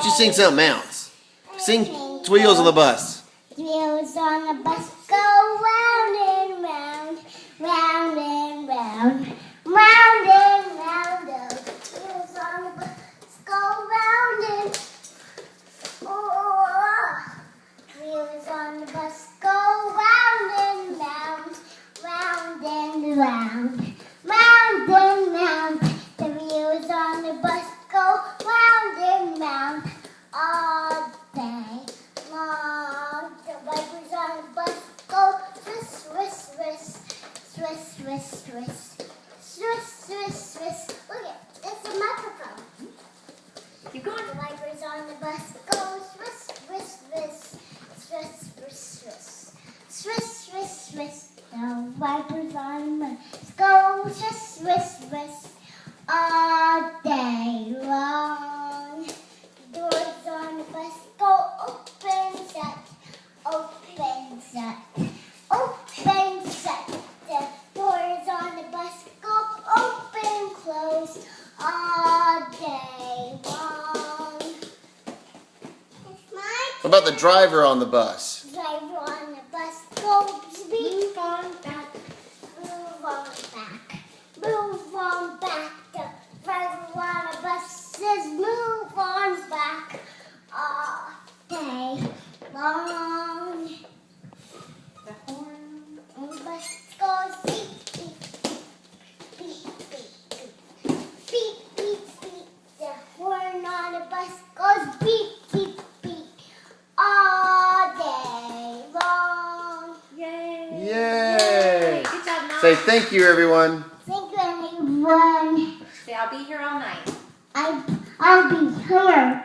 You sing something else. Sing Wheels on the Bus. Wheels on the bus go round and round, round and round, round and round. The wheels on the bus go round and wheels on the bus go round and round, round and round, round and round. The wheels on the bus go round and round all day long. The wipers on the bus go swish, swish, swish, swish, swish, swish, swish, swish, swish. Look at it's a microphone. Keep going. The wipers on the bus go swish, swish, swish, swish, swish, swish, swish, swish, swish. The wipers on the bus go swish, swish, swish all day long. The doors on the bus go open, shut, open, shut, open, shut. The doors on the bus go open, close all day long. It's my What about the driver on the bus? driver on the bus goes move on back, move on back, move on back. The driver on the bus says move on back all day long. The horn. And the bus goes beep, beep, beep, beep, beep, beep, beep, beep. The horn on the bus goes beep, beep, beep all day long. Yay. Yay! Good job, Mom. Say thank you, everyone. Thank you, everyone. Say, I'll be here all night. I'll be here